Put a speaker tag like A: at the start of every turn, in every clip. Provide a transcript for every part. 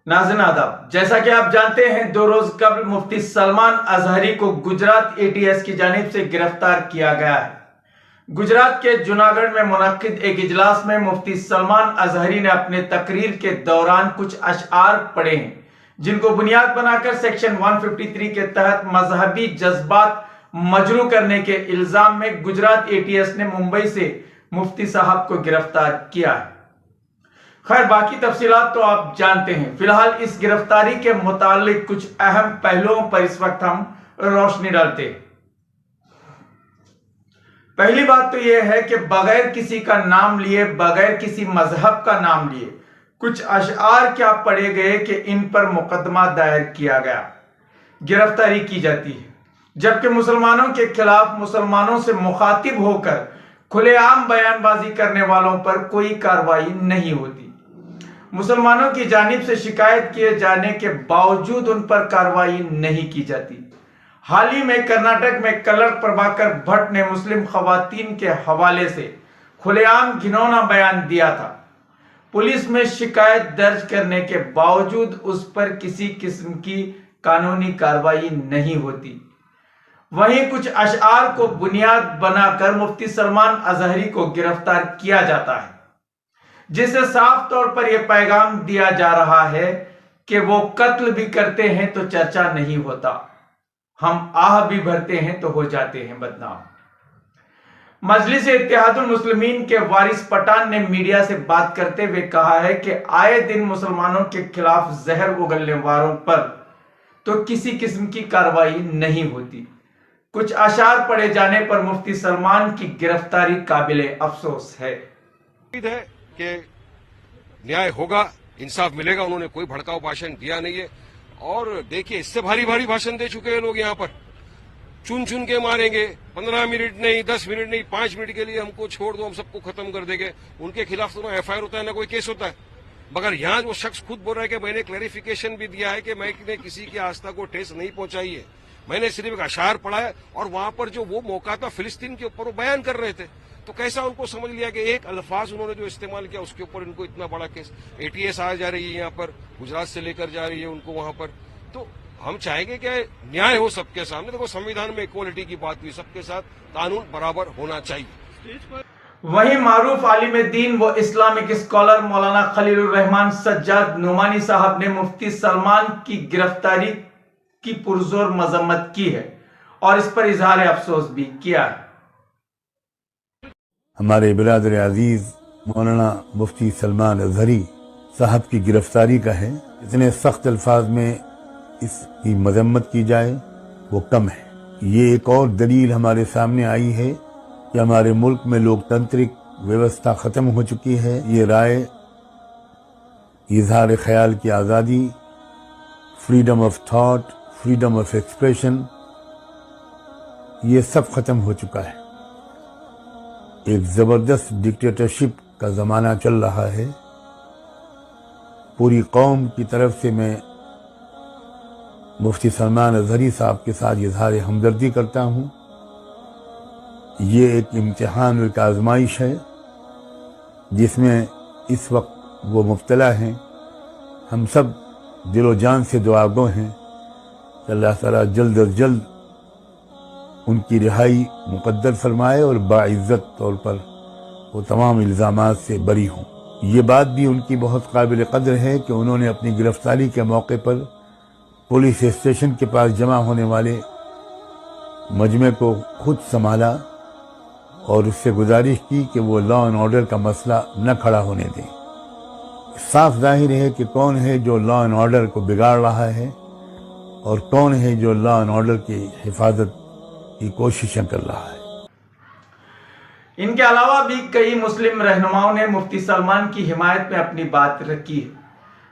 A: नाज़रीन आदाब, जैसा कि आप जानते हैं 2 रोज कबल मुफ्ती सलमान अजहरी को गुजरात एटीएस की जानिब से गिरफ्तार किया गया है। गुजरात के जूनागढ़ में मुनक्किद एक इजलास में मुफ्ती सलमान अजहरी ने अपने तकरीर के दौरान कुछ अशआर पढ़े हैं, जिनको बुनियाद बनाकर सेक्शन 153 के तहत मजहबी जज्बात मजरू करने के इल्जाम में गुजरात एटीएस ने मुंबई से मुफ्ती साहब को गिरफ्तार किया है। खैर, बाकी तफसीलात तो आप जानते हैं। फिलहाल इस गिरफ्तारी के मुतालिक कुछ अहम पहलुओं पर इस वक्त हम रोशनी डालते हैं। पहली बात तो यह है कि बगैर किसी का नाम लिए, बगैर किसी मजहब का नाम लिए कुछ अशआर क्या पढ़े गए कि इन पर मुकदमा दायर किया गया, गिरफ्तारी की जाती है, जबकि मुसलमानों के खिलाफ मुसलमानों से मुखातिब होकर खुलेआम बयानबाजी करने वालों पर कोई कार्रवाई नहीं होती। मुसलमानों की जानिब से शिकायत किए जाने के बावजूद उन पर कार्रवाई नहीं की जाती। हाल ही में कर्नाटक में कलर प्रभाकर भट्ट ने मुस्लिम खवातीन के हवाले से खुलेआम घिनौना बयान दिया था। पुलिस में शिकायत दर्ज करने के बावजूद उस पर किसी किस्म की कानूनी कार्रवाई नहीं होती। वहीं कुछ अशआर को बुनियाद बनाकर मुफ्ती सलमान अजहरी को गिरफ्तार किया जाता है, जिससे साफ तौर पर यह पैगाम दिया जा रहा है कि वो कत्ल भी करते हैं तो चर्चा नहीं होता, हम आह भी भरते हैं तो हो जाते हैं बदनाम। मजलिस इत्तेहादुल मुस्लिमीन के वारिस पठान ने मीडिया से बात करते हुए कहा है कि आए दिन मुसलमानों के खिलाफ जहर उगलने वालों पर तो किसी किस्म की कार्रवाई नहीं होती। कुछ अशार पढ़े जाने पर मुफ्ती सलमान की गिरफ्तारी काबिले अफसोस है।
B: कि न्याय होगा, इंसाफ मिलेगा। उन्होंने कोई भड़काऊ भाषण दिया नहीं है। और देखिए, इससे भारी भारी भाषण दे चुके हैं लोग। यहाँ पर चुन चुन के मारेंगे, 15 मिनट नहीं, 10 मिनट नहीं, 5 मिनट के लिए हमको छोड़ दो, हम सबको खत्म कर देंगे। उनके खिलाफ तो ना एफआईआर होता है ना कोई केस होता है। मगर यहाँ वो शख्स खुद बोल रहा है कि मैंने क्लैरिफिकेशन भी दिया है कि मैंने किसी की आस्था को ठेस नहीं पहुंचाई है, मैंने सिर्फ एक अशार पढ़ा है। और वहां पर जो वो मौका था फिलिस्तीन के ऊपर वो बयान कर रहे थे, तो कैसा उनको समझ लिया कि एक अल्फाज उन्होंने जो इस्तेमाल किया उसके ऊपर इनको इतना बड़ा केस। एटीएस आ जा रही है यहाँ पर, गुजरात से लेकर जा रही है उनको वहां पर। तो हम चाहेंगे कि न्याय हो सबके सामने। देखो, संविधान में इक्वालिटी की बात हुई, सबके साथ कानून बराबर होना चाहिए।
A: वहीं मारूफ आलिम दीन व इस्लामिक स्कॉलर मौलाना खलीलुर रहमान सज्जाद नुमानी साहब ने मुफ्ती सलमान की गिरफ्तारी की पुरजोर मजम्मत की है और इस पर इजहार अफसोस भी किया है।
C: हमारे बिरादर अजीज मौलाना मुफ्ती सलमान अजहरी साहब की गिरफ्तारी का है। इतने सख्त अल्फाज में इसकी मजम्मत की जाए वो कम है। ये एक और दलील हमारे सामने आई है कि हमारे मुल्क में लोकतांत्रिक व्यवस्था ख़त्म हो चुकी है। ये राय, इजहार ख्याल की आज़ादी, freedom of thought, freedom of expression, ये सब ख़त्म हो चुका है। एक ज़बरदस्त डिक्टेटरशिप का ज़माना चल रहा है। पूरी कौम की तरफ से मैं मुफ्ती सलमान अजहरी साहब के साथ इजहार हमदर्दी करता हूँ। ये एक इम्तिहान, एक आजमाइश है जिसमें इस वक्त वो मुब्तला हैं। हम सब दिलो जान से दुआगो हैं कि अल्लाह ताला जल्द अज जल्द उनकी रिहाई मुक़द्दर फरमाए और बाइज़्ज़त तौर पर वो तमाम इल्ज़ामात से बरी हों। ये बात भी उनकी बहुत काबिल क़द्र है कि उन्होंने अपनी गिरफ्तारी के मौके पर पुलिस स्टेशन के पास जमा होने वाले मजमे को खुद संभाला और उससे गुजारिश की कि वो लॉ एंड ऑर्डर का मसला न खड़ा होने दें। साफ जाहिर है कि कौन है जो लॉ एंड ऑर्डर को बिगाड़ रहा है और कौन है जो लॉ एंड ऑर्डर की हिफाजत की कोशिशें कर रहा है।
A: इनके अलावा भी कई मुस्लिम रहनुमाओं ने मुफ्ती सलमान की हिमायत में अपनी बात रखी है,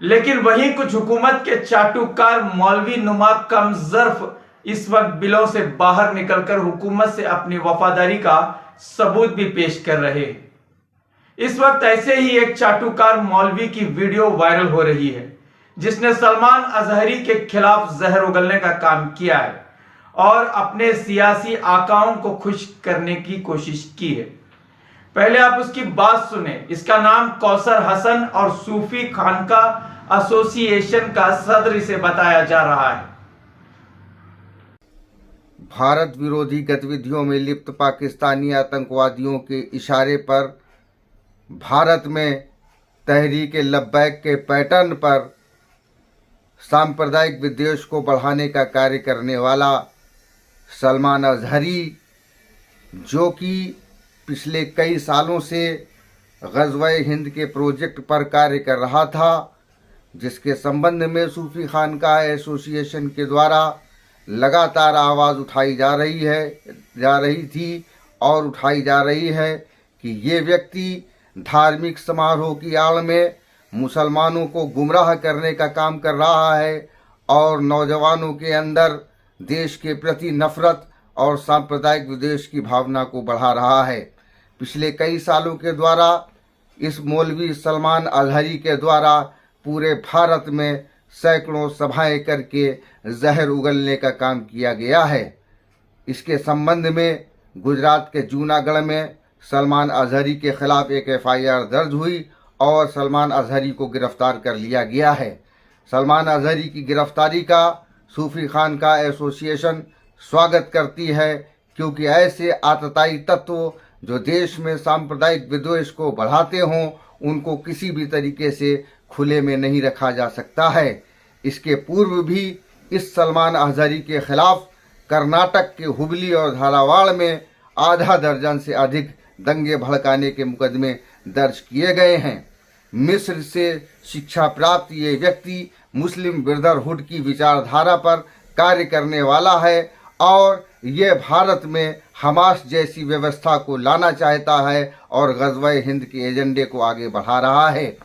A: लेकिन वहीं कुछ हुकूमत के चाटुकार मौलवी नुमा कम ज़र्फ इस वक्त बिलों से बाहर निकलकर हुकूमत से अपनी वफादारी का सबूत भी पेश कर रहे हैं। इस वक्त ऐसे ही एक चाटुकार मौलवी की वीडियो वायरल हो रही है, जिसने सलमान अजहरी के खिलाफ जहर उगलने का काम किया है और अपने सियासी आकाओं को खुश करने की कोशिश की है। पहले आप उसकी बात सुने। इसका नाम कौसर हसन और सूफी खानका एसोसिएशन का सदर इसे बताया जा रहा है।
D: भारत विरोधी गतिविधियों में लिप्त पाकिस्तानी आतंकवादियों के इशारे पर भारत में तहरीक लब्बैक के पैटर्न पर सांप्रदायिक विद्वेष को बढ़ाने का कार्य करने वाला सलमान अजहरी, जो कि पिछले कई सालों से ग़ज़वा-ए हिंद के प्रोजेक्ट पर कार्य कर रहा था, जिसके संबंध में सूफी खानकाह एसोसिएशन के द्वारा लगातार आवाज़ उठाई जा रही थी और उठाई जा रही है कि ये व्यक्ति धार्मिक समारोह की आड़ में मुसलमानों को गुमराह करने का काम कर रहा है और नौजवानों के अंदर देश के प्रति नफरत और सांप्रदायिक विद्वेष की भावना को बढ़ा रहा है। पिछले कई सालों के द्वारा इस मौलवी सलमान अजहरी के द्वारा पूरे भारत में सैकड़ों सभाएं करके जहर उगलने का काम किया गया है। इसके संबंध में गुजरात के जूनागढ़ में सलमान अजहरी के खिलाफ एक FIR दर्ज हुई और सलमान अजहरी को गिरफ्तार कर लिया गया है। सलमान अजहरी की गिरफ्तारी का सूफी खानकाह एसोसिएशन स्वागत करती है, क्योंकि ऐसे आतताई तत्व जो देश में सांप्रदायिक विद्वेष को बढ़ाते हों, उनको किसी भी तरीके से खुले में नहीं रखा जा सकता है। इसके पूर्व भी इस सलमान अजहरी के खिलाफ कर्नाटक के हुबली और धारावाड़ में आधा दर्जन से अधिक दंगे भड़काने के मुकदमे दर्ज किए गए हैं। मिस्र से शिक्षा प्राप्त ये व्यक्ति मुस्लिम ब्रदरहुड की विचारधारा पर कार्य करने वाला है और ये भारत में हमास जैसी व्यवस्था को लाना चाहता है और ग़ज़वा-ए हिंद के एजेंडे को आगे बढ़ा रहा है।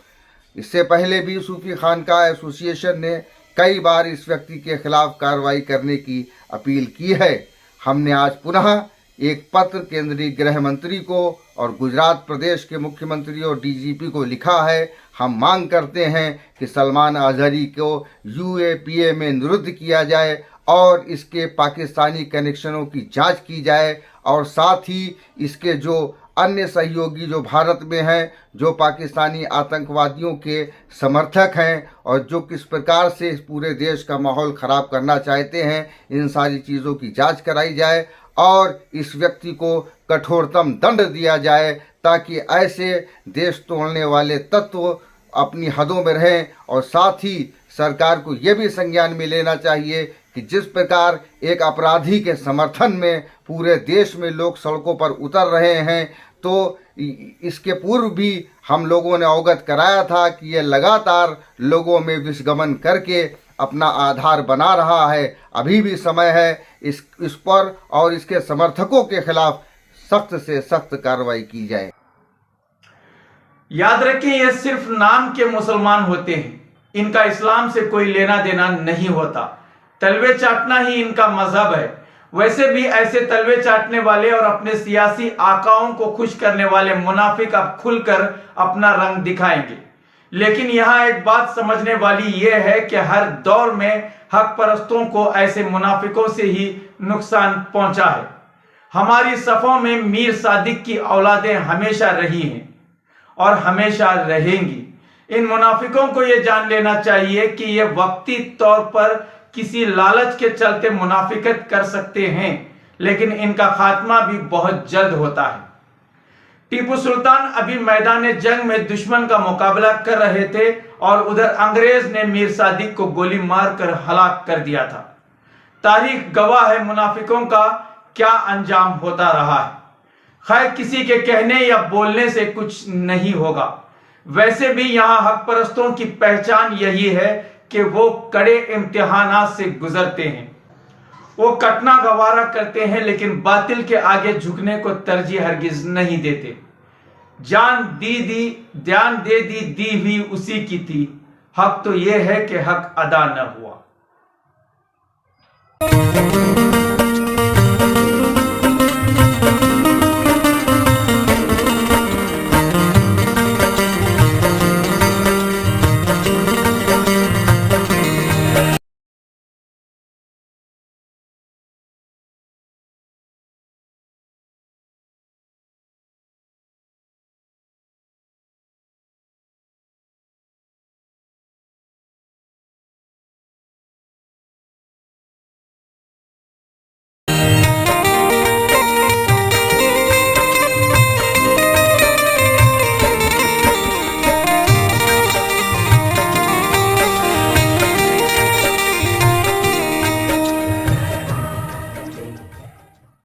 D: इससे पहले भी सूफी खानकाह एसोसिएशन ने कई बार इस व्यक्ति के खिलाफ कार्रवाई करने की अपील की है। हमने आज पुनः एक पत्र केंद्रीय गृह मंत्री को और गुजरात प्रदेश के मुख्यमंत्री और DGP को लिखा है। हम मांग करते हैं कि सलमान अजहरी को UAPA में निरुद्ध किया जाए और इसके पाकिस्तानी कनेक्शनों की जांच की जाए और साथ ही इसके जो अन्य सहयोगी जो भारत में हैं, जो पाकिस्तानी आतंकवादियों के समर्थक हैं और जो किस प्रकार से इस पूरे देश का माहौल ख़राब करना चाहते हैं, इन सारी चीज़ों की जांच कराई जाए और इस व्यक्ति को कठोरतम दंड दिया जाए, ताकि ऐसे देश तोड़ने वाले तत्व अपनी हदों में रहें। और साथ ही सरकार को ये भी संज्ञान में लेना चाहिए कि जिस प्रकार एक अपराधी के समर्थन में पूरे देश में लोग सड़कों पर उतर रहे हैं, तो इसके पूर्व भी हम लोगों ने अवगत कराया था कि ये लगातार लोगों में विषगमन करके अपना आधार बना रहा है। अभी भी समय है इस पर और इसके समर्थकों के खिलाफ सख्त से सख्त कार्रवाई की जाए।
A: याद रखें, ये सिर्फ नाम के मुसलमान होते हैं, इनका इस्लाम से कोई लेना देना नहीं होता। तलवे चाटना ही इनका मजहब है। वैसे भी ऐसे तलवे चाटने वाले और अपने सियासी आकाओं को खुश करने वाले मुनाफिक अब खुलकर अपना रंग दिखाएंगे। लेकिन यहां एक बात समझने वाली यह है कि हर दौर में हक परस्तों को ऐसे मुनाफिकों से ही नुकसान पहुंचा है। हमारी सफों में मीर सादिक की औलादें हमेशा रही हैं और हमेशा रहेंगी। इन मुनाफिकों को यह जान लेना चाहिए कि यह वक्ती तौर पर किसी लालच के चलते मुनाफिकत कर सकते हैं, लेकिन इनका खात्मा भी बहुत जल्द होता है। टीपू सुल्तान अभी मैदान जंग में दुश्मन का मुकाबला कर रहे थे और उधर अंग्रेज ने मीर सादिक को गोली मारकर हलाक कर दिया था। तारीख गवाह है मुनाफिकों का क्या अंजाम होता रहा है। खैर, किसी के कहने या बोलने से कुछ नहीं होगा। वैसे भी यहां हक परस्तों की पहचान यही है कि वो कड़े इम्तिहानात से गुजरते हैं। वो कटना गवारा करते हैं, लेकिन बातिल के आगे झुकने को तरजीह हरगिज नहीं देते। जान ध्यान दे दी हुई उसी की थी। हक तो यह है कि हक अदा न हुआ।